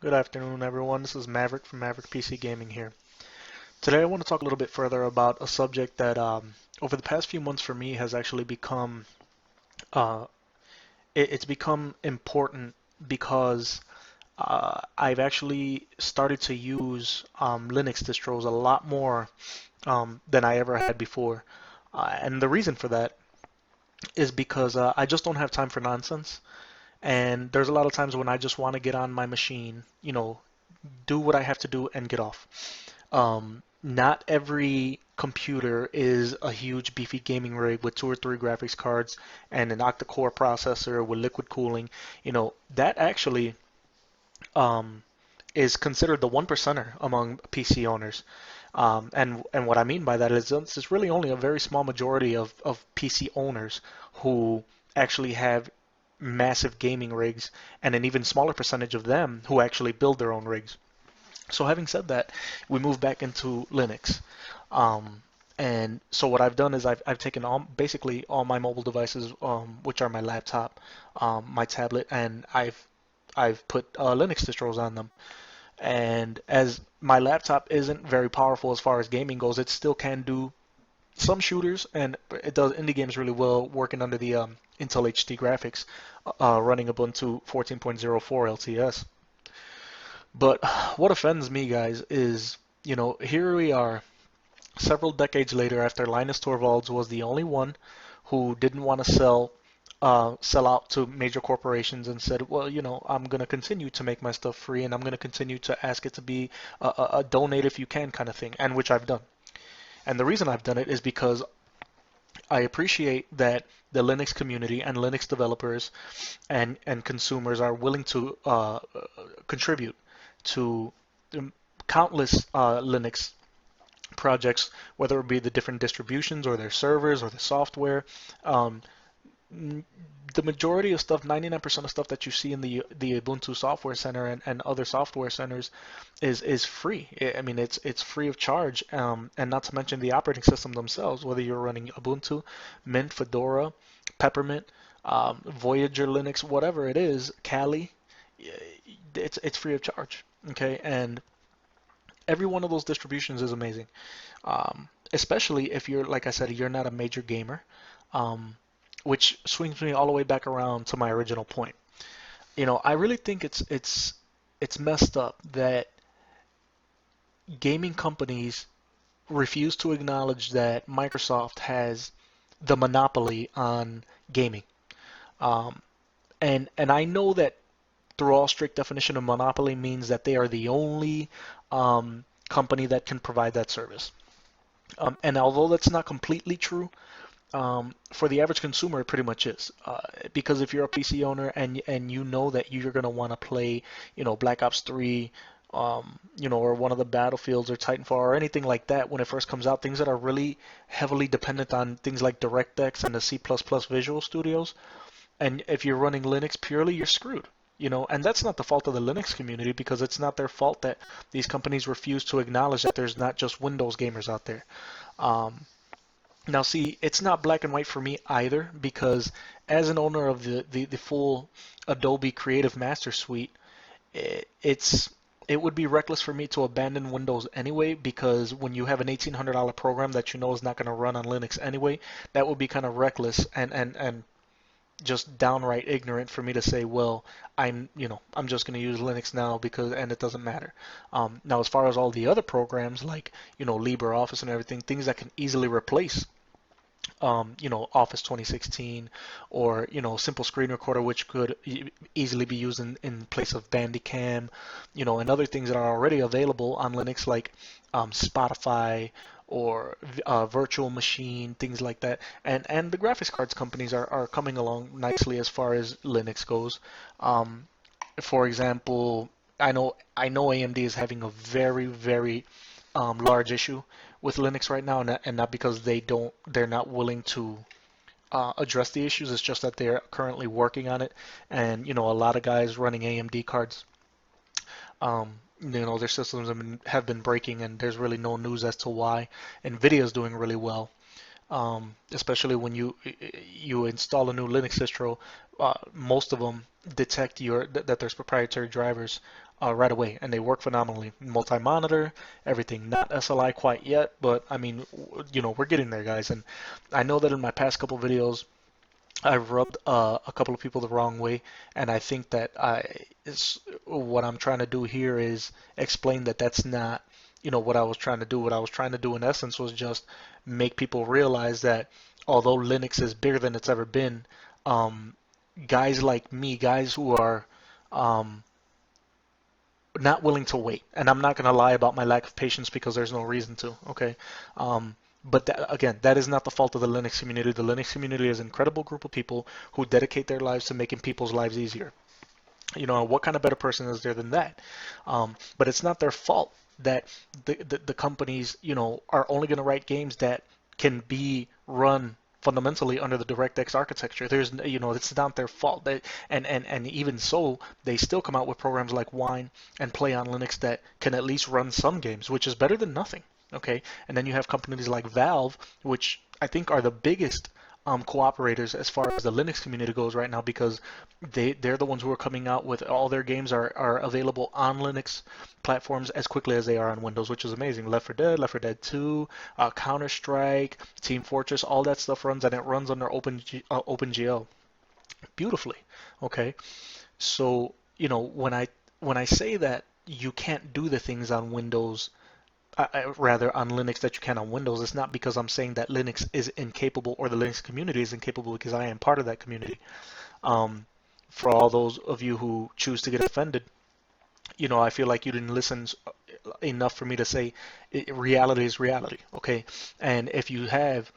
Good afternoon, everyone. This is Maverick from Maverick PC Gaming here. Today, I want to talk a little bit further about a subject that, over the past few months for me, has actually become uh, it's become important because I've actually started to use Linux distros a lot more than I ever had before, and the reason for that is because I just don't have time for nonsense. And there's a lot of times when I just want to get on my machine, do what I have to do and get off. Not every computer is a huge beefy gaming rig with two or three graphics cards and an octa-core processor with liquid cooling. That actually um, is considered the one percenter among PC owners. And what I mean by that is it's really only a very small majority of PC owners who actually have massive gaming rigs, and an even smaller percentage of them who actually build their own rigs. So having said that, we move back into Linux. Um, and so what I've done is I've taken basically all my mobile devices, which are my laptop, my tablet, and I've put Linux distros on them. And as my laptop isn't very powerful as far as gaming goes, it still can do some shooters, and it does indie games really well working under the Intel HD graphics, running Ubuntu 14.04 LTS. But what offends me, guys, is, here we are several decades later after Linus Torvalds was the only one who didn't want to sell out to major corporations and said, well, I'm going to continue to make my stuff free and I'm going to continue to ask it to be a donate if you can kind of thing, and which I've done. And the reason I've done it is because I appreciate that the Linux community and Linux developers and consumers are willing to contribute to countless Linux projects, whether it be the different distributions or their servers or the software. Um, the majority of stuff, 99% of stuff that you see in the Ubuntu Software Center and other software centers is free. I mean, it's free of charge, and not to mention the operating system themselves, whether you're running Ubuntu, Mint, Fedora, Peppermint, Voyager Linux, whatever it is, Kali, it's free of charge. Okay, and every one of those distributions is amazing, especially if you're, like I said, you're not a major gamer, um, which swings me all the way back around to my original point. I really think it's messed up that gaming companies refuse to acknowledge that Microsoft has the monopoly on gaming. Um, and I know that through all strict definition of monopoly means that they are the only company that can provide that service. And although that's not completely true, for the average consumer, it pretty much is. Because if you're a PC owner and you know that you're going to want to play, Black Ops 3, or one of the Battlefields or Titanfall or anything like that when it first comes out, things that are really heavily dependent on things like DirectX and the C++ Visual Studios, and if you're running Linux purely, you're screwed. And that's not the fault of the Linux community because it's not their fault that these companies refuse to acknowledge that there's not just Windows gamers out there. Um, Now, see, it's not black and white for me either because as an owner of the full Adobe Creative Master Suite, it's it would be reckless for me to abandon Windows anyway because when you have an $1,800 program that you know is not going to run on Linux anyway, that would be kind of reckless and just downright ignorant for me to say, well, I'm just going to use Linux now because and it doesn't matter. Now, as far as all the other programs like LibreOffice and everything, things that can easily replace Office 2016 or, Simple Screen Recorder, which could easily be used in place of Bandicam, and other things that are already available on Linux like Spotify or Virtual Machine, things like that. And the graphics cards companies are coming along nicely as far as Linux goes. Um, for example, I know AMD is having a very, very large issue with Linux right now, and not because they're not willing to address the issues. It's just that they're currently working on it, and a lot of guys running AMD cards, their systems have been breaking, and there's really no news as to why. Nvidia is doing really well. especially when you install a new Linux distro. Most of them detect that there's proprietary drivers right away, and they work phenomenally. Multi-monitor, everything. Not SLI quite yet, but I mean, we're getting there, guys. And I know that in my past couple videos, I've rubbed a couple of people the wrong way, and I think that what I'm trying to do here is explain that that's not, what I was trying to do. What I was trying to do in essence was just make people realize that although Linux is bigger than it's ever been, um, guys like me, guys who are um, not willing to wait, and I'm not going to lie about my lack of patience because there's no reason to, okay? But again, that is not the fault of the Linux community. The Linux community is an incredible group of people who dedicate their lives to making people's lives easier. What kind of better person is there than that? But it's not their fault that the companies, are only going to write games that can be run fundamentally under the DirectX architecture. It's not their fault. And even so, they still come out with programs like Wine and Play on Linux that can at least run some games, which is better than nothing. Okay, and then you have companies like Valve, which I think are the biggest cooperators as far as the Linux community goes right now because they're the ones who are coming out with all their games are available on Linux platforms as quickly as they are on Windows, which is amazing. Left 4 Dead, Left 4 Dead 2, Counter Strike, Team Fortress, all that stuff runs and it runs under OpenGL beautifully. Okay, so when I say that you can't do the things on Windows rather on Linux that you can on Windows, it's not because I'm saying that Linux is incapable or the Linux community is incapable because I am part of that community. Um, for all those of you who choose to get offended, I feel like you didn't listen enough for me to say reality is reality, okay? And if you have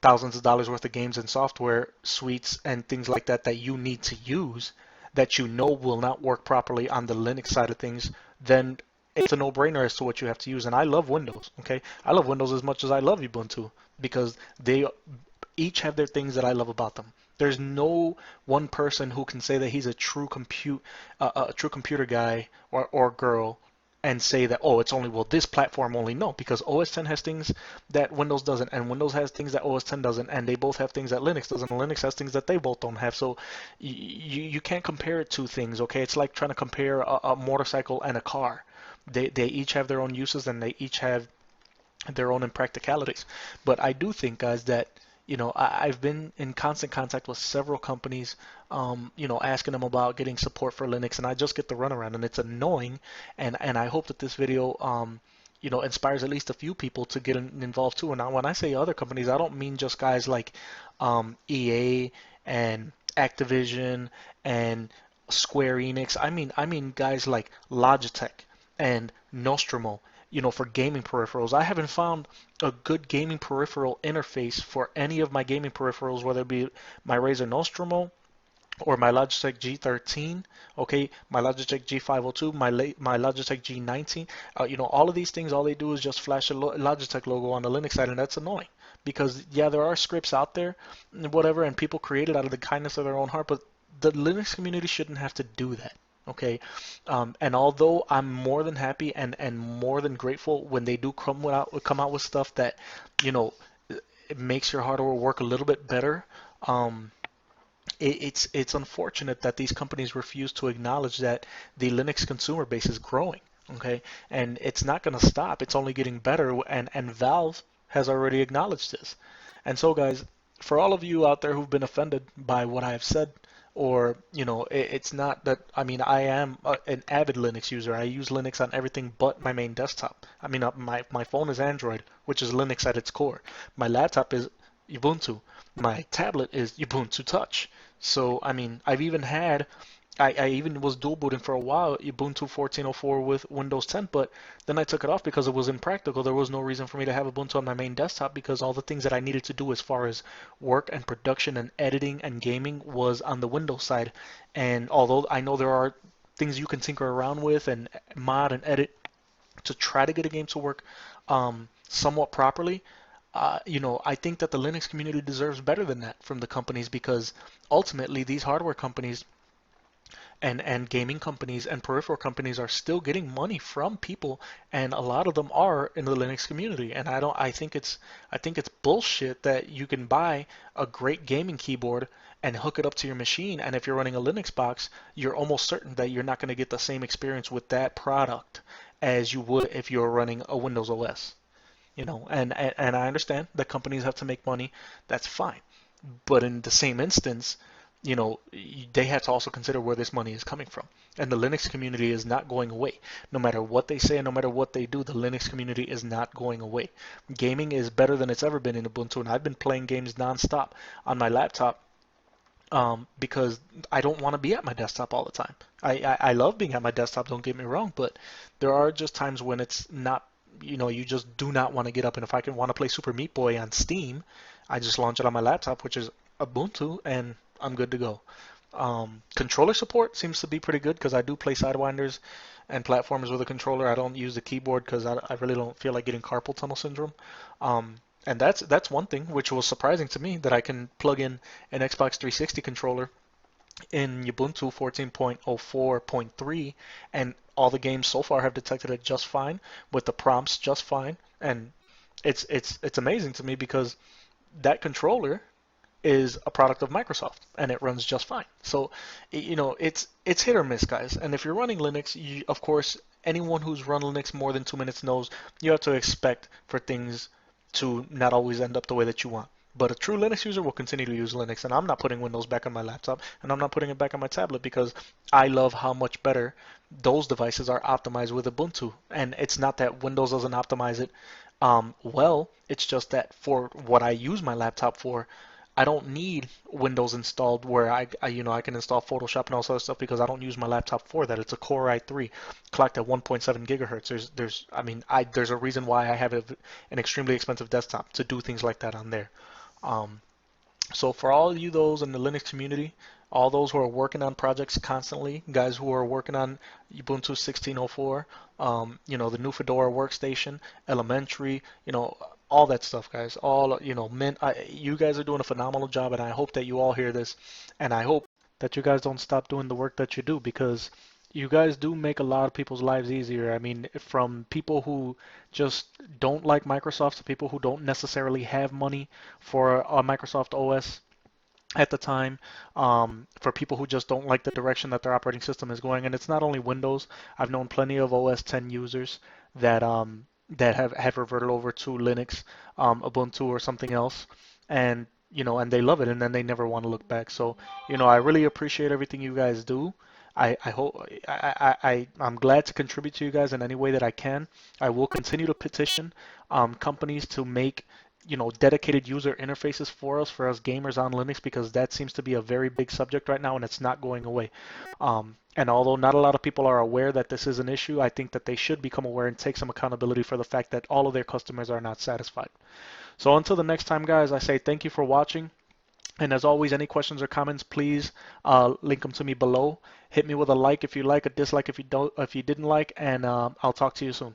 thousands of dollars worth of games and software suites and things like that that you need to use that will not work properly on the Linux side of things, then it's a no-brainer as to what you have to use. And I love Windows, okay? I love Windows as much as I love Ubuntu because they each have their things that I love about them. There's no one person who can say that he's a true computer guy or girl and say that, oh, it's only, well, this platform only. No, because OS 10 has things that Windows doesn't, and Windows has things that OS 10 doesn't, and they both have things that Linux doesn't, and Linux has things that they both don't have. So you can't compare two things, okay? It's like trying to compare a motorcycle and a car. They each have their own uses, and they each have their own impracticalities. But I do think, guys, that I've been in constant contact with several companies, asking them about getting support for Linux, and I just get the runaround, and it's annoying. And I hope that this video, inspires at least a few people to get involved too. And now, when I say other companies, I don't mean just guys like EA and Activision and Square Enix. I mean guys like Logitech and Nostromo, for gaming peripherals. I haven't found a good gaming peripheral interface for any of my gaming peripherals, whether it be my Razer Nostromo or my Logitech G13, okay, my Logitech G502, my Logitech G19. All of these things, all they do is just flash a Logitech logo on the Linux side, and that's annoying. Because, yeah, there are scripts out there, whatever, and people create it out of the kindness of their own heart, but the Linux community shouldn't have to do that. Okay, and although I'm more than happy and more than grateful when they do come out with stuff that, you know, it makes your hardware work a little bit better, um, it's unfortunate that these companies refuse to acknowledge that the Linux consumer base is growing. Okay, and it's not going to stop. It's only getting better, and Valve has already acknowledged this. And so, guys, for all of you out there who've been offended by what I have said, or it's not that. I mean, I am an avid Linux user. I use Linux on everything but my main desktop. I mean, my phone is Android, which is Linux at its core. My laptop is Ubuntu. My tablet is Ubuntu Touch. So, I mean, I even was dual booting for a while, Ubuntu 14.04 with Windows 10, but then I took it off because it was impractical. There was no reason for me to have Ubuntu on my main desktop because all the things that I needed to do as far as work and production and editing and gaming was on the Windows side. And although I know there are things you can tinker around with and mod and edit to try to get a game to work somewhat properly, I think that the Linux community deserves better than that from the companies because ultimately these hardware companies and gaming companies and peripheral companies are still getting money from people, and a lot of them are in the Linux community. And I think it's bullshit that you can buy a great gaming keyboard and hook it up to your machine, and if you're running a Linux box, you're almost certain that you're not going to get the same experience with that product as you would if you're running a Windows OS. And I understand that companies have to make money. That's fine. But in the same instance, they have to also consider where this money is coming from. And the Linux community is not going away. No matter what they say and no matter what they do, the Linux community is not going away. Gaming is better than it's ever been in Ubuntu, and I've been playing games nonstop on my laptop because I don't want to be at my desktop all the time. I love being at my desktop, don't get me wrong, but there are just times when it's not, you just do not want to get up. And if I can want to play Super Meat Boy on Steam, I just launch it on my laptop, which is Ubuntu, and I'm good to go. Controller support seems to be pretty good because I do play Sidewinders and platformers with a controller. I don't use the keyboard because I really don't feel like getting carpal tunnel syndrome. Um, and that's one thing which was surprising to me, that I can plug in an Xbox 360 controller in Ubuntu 14.04.3, and all the games so far have detected it just fine with the prompts just fine. And it's amazing to me because that controller is a product of Microsoft and it runs just fine. So, it's hit or miss, guys. And if you're running Linux, of course, anyone who's run Linux more than 2 minutes knows you have to expect for things to not always end up the way that you want. But a true Linux user will continue to use Linux, and I'm not putting Windows back on my laptop, and I'm not putting it back on my tablet because I love how much better those devices are optimized with Ubuntu. And it's not that Windows doesn't optimize it well, it's just that for what I use my laptop for, I don't need Windows installed where I can install Photoshop and all sorts of stuff because I don't use my laptop for that. It's a Core i3 clocked at 1.7 gigahertz. There's a reason why I have an extremely expensive desktop to do things like that on there. Um, so for all of you those in the Linux community, all those who are working on projects constantly, guys who are working on Ubuntu 16.04, the new Fedora workstation, elementary, all that stuff, guys. All, Mint, you guys are doing a phenomenal job, and I hope that you all hear this, and I hope that you guys don't stop doing the work that you do because you guys do make a lot of people's lives easier. I mean, from people who just don't like Microsoft to people who don't necessarily have money for a Microsoft OS at the time, for people who just don't like the direction that their operating system is going. And it's not only Windows. I've known plenty of OS 10 users that have reverted over to Linux, Ubuntu or something else, and and they love it, and then they never want to look back. So I really appreciate everything you guys do. I hope I'm glad to contribute to you guys in any way that I can. I will continue to petition companies to make dedicated user interfaces for us gamers on Linux, because that seems to be a very big subject right now and it's not going away. And although not a lot of people are aware that this is an issue, I think that they should become aware and take some accountability for the fact that all of their customers are not satisfied. So until the next time, guys, I say thank you for watching. And as always, any questions or comments, please link them to me below. Hit me with a like if you like, a dislike if you didn't like, and I'll talk to you soon.